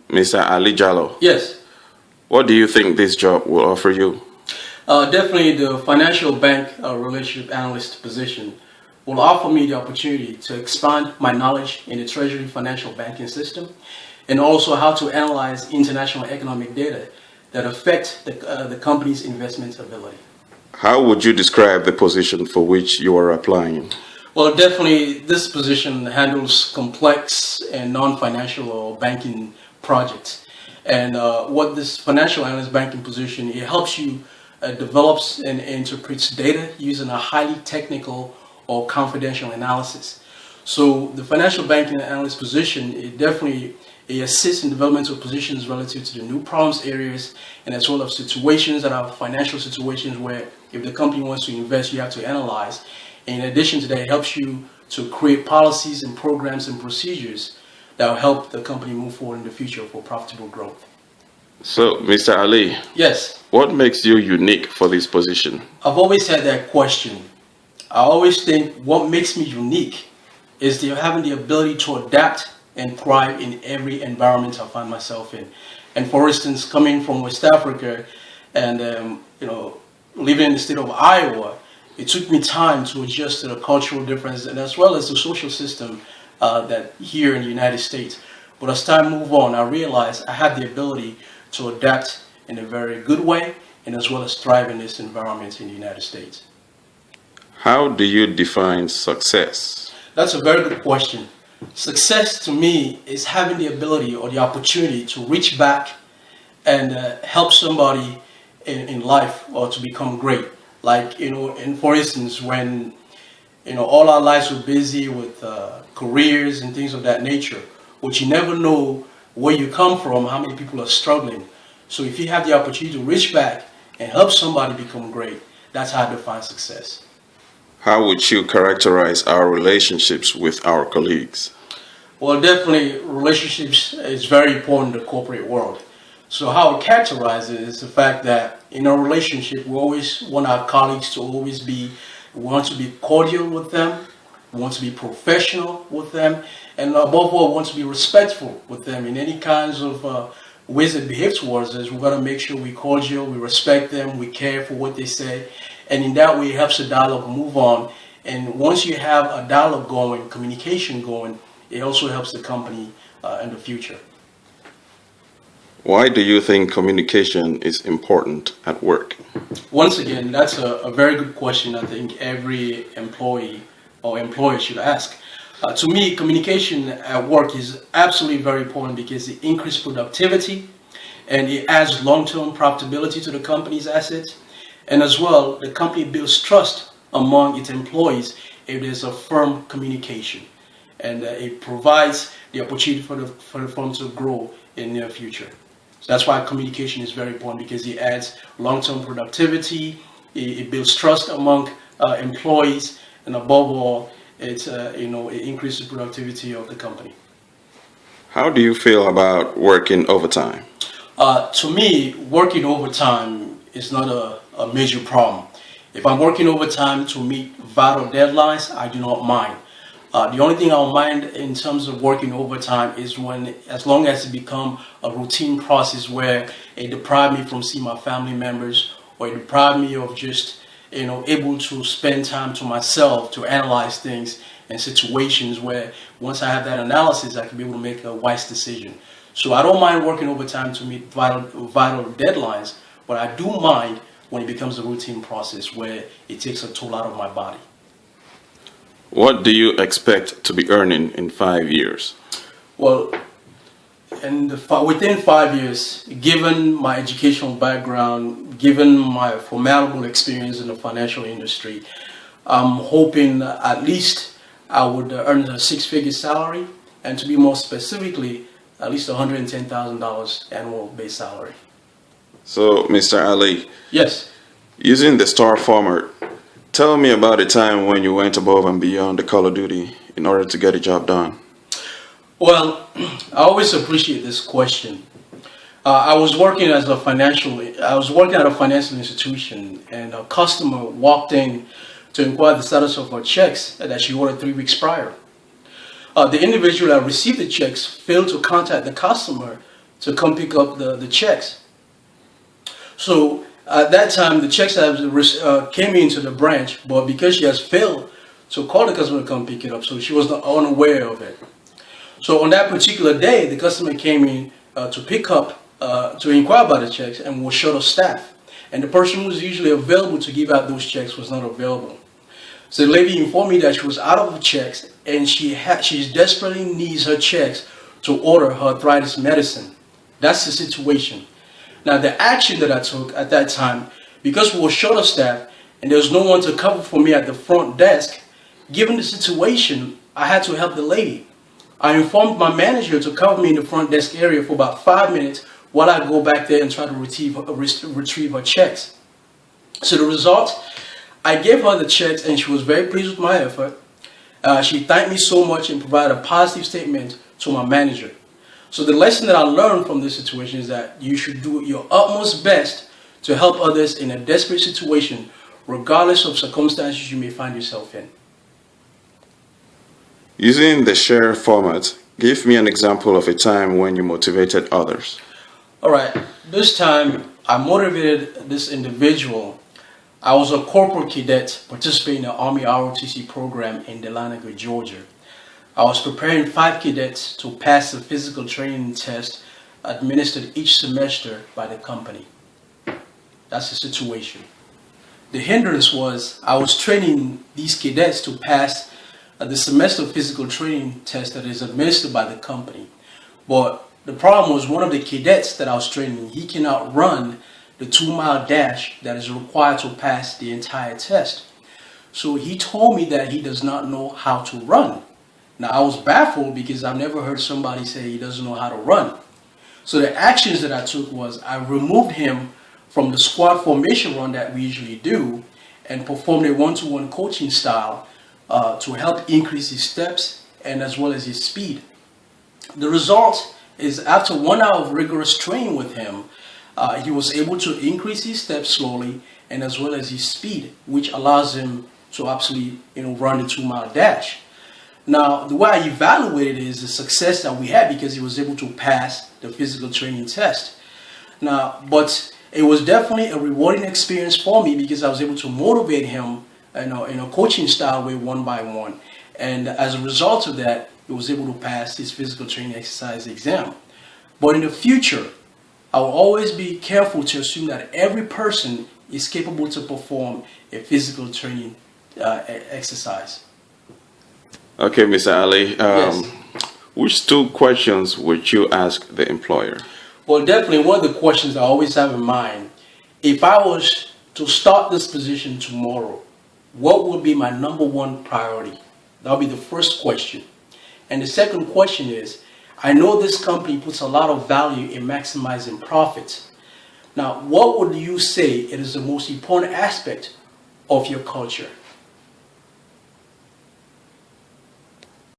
Mr. Ali Jallo, Yes, what do you think this job will offer you? definitely the financial bank relationship analyst position will offer me the opportunity to expand my knowledge in the treasury financial banking system and also how to analyze international economic data that affect the company's investment ability. How would you describe the position for which you are applying? Well, definitely this position handles complex and non-financial or banking projects. And what this financial analyst banking position, it helps you develops and interprets data using a highly technical or confidential analysis. So the financial banking analyst position, it assists in developmental positions relative to the new problems areas and as well as situations that are financial situations where if the company wants to invest, you have to analyze. In addition to that, it helps you to create policies and programs and procedures that will help the company move forward in the future for profitable growth. So, Mr. Ali, Yes, what makes you unique for this position? I've always had that question. I always think what makes me unique is having the ability to adapt and thrive in every environment I find myself in. And for instance, coming from West Africa and living in the state of Iowa, it took me time to adjust to the cultural difference and as well as the social system that here in the United States. But as time moved on, I realized I had the ability to adapt in a very good way and as well as thrive in this environment in the United States. How do you define success? That's a very good question. Success to me is having the ability or the opportunity to reach back and help somebody in life or to become great. Like, and for instance, when, all our lives were busy with careers and things of that nature, but you never know where you come from, how many people are struggling. So if you have the opportunity to reach back and help somebody become great, that's how I define success. How would you characterize our relationships with our colleagues? Well, definitely relationships is very important in the corporate world. So how I characterize it is the fact that in a relationship, we always want our colleagues to always be, we want to be cordial with them, we want to be professional with them, and above all, we want to be respectful with them in any kinds of ways they behave towards us. We've got to make sure we're cordial, we respect them, we care for what they say, and in that way, it helps the dialogue move on. And once you have a dialogue going, communication going, it also helps the company in the future. Why do you think communication is important at work? Once again, that's a very good question I think every employee or employer should ask. To me, communication at work is absolutely very important because it increases productivity and it adds long-term profitability to the company's assets. And as well, the company builds trust among its employees if there's a firm communication. And it provides the opportunity for the firm to grow in the near future. So that's why communication is very important because it adds long-term productivity, it builds trust among employees, and above all, it increases the productivity of the company. How do you feel about working overtime? To me, working overtime is not a major problem. If I'm working overtime to meet vital deadlines, I do not mind. The only thing I'll mind in terms of working overtime is as long as it become a routine process where it deprives me from seeing my family members or it deprives me of just, able to spend time to myself to analyze things and situations where once I have that analysis, I can be able to make a wise decision. So I don't mind working overtime to meet vital deadlines, but I do mind when it becomes a routine process where it takes a toll out of my body. What do you expect to be earning in 5 years? Well, within 5 years, given my educational background, given my formidable experience in the financial industry, I'm hoping at least I would earn a six-figure salary, and to be more specifically, at least $110,000 annual base salary. So, Mr. Ali, Yes. using the STAR format, tell me about a time when you went above and beyond the call of duty in order to get a job done. Well, I always appreciate this question. I was working at a financial institution, and a customer walked in to inquire the status of her checks that she ordered 3 weeks prior. The individual that received the checks failed to contact the customer to come pick up the checks. So at that time, the checks came into the branch, but because she has failed to call the customer to come pick it up, so she was unaware of it. So on that particular day, the customer came in to pick up, to inquire about the checks, and was short of staff. And the person who was usually available to give out those checks was not available. So the lady informed me that she was out of checks, and she desperately needs her checks to order her arthritis medicine. That's the situation. Now, the action that I took at that time, because we were short of staff and there was no one to cover for me at the front desk, given the situation, I had to help the lady. I informed my manager to cover me in the front desk area for about 5 minutes while I go back there and try to retrieve her checks. So the result, I gave her the checks and she was very pleased with my effort. She thanked me so much and provided a positive statement to my manager. So the lesson that I learned from this situation is that you should do your utmost best to help others in a desperate situation, regardless of circumstances you may find yourself in. Using the share format, give me an example of a time when you motivated others. All right, this time I motivated this individual. I was a corporal cadet participating in the Army ROTC program in Dahlonega, Georgia. I was preparing 5 cadets to pass the physical training test administered each semester by the company. That's the situation. The hindrance was I was training these cadets to pass the semester physical training test that is administered by the company. But the problem was one of the cadets that I was training, he cannot run the 2-mile dash that is required to pass the entire test. So he told me that he does not know how to run. Now, I was baffled because I've never heard somebody say he doesn't know how to run. So the actions that I took was I removed him from the squad formation run that we usually do and performed a one-to-one coaching style to help increase his steps and as well as his speed. The result is after 1 hour of rigorous training with him, he was able to increase his steps slowly and as well as his speed, which allows him to actually run the 2-mile dash. Now, the way I evaluated it is the success that we had because he was able to pass the physical training test. Now, but it was definitely a rewarding experience for me because I was able to motivate him in a coaching style way, one by one. And as a result of that, he was able to pass his physical training exercise exam. But in the future, I will always be careful to assume that every person is capable to perform a physical training exercise. Okay, Mr. Ali, Yes. which 2 questions would you ask the employer? Well, definitely one of the questions I always have in mind, if I was to start this position tomorrow, what would be my #1 priority? That would be the first question. And the second question is, I know this company puts a lot of value in maximizing profits. Now, what would you say it is the most important aspect of your culture?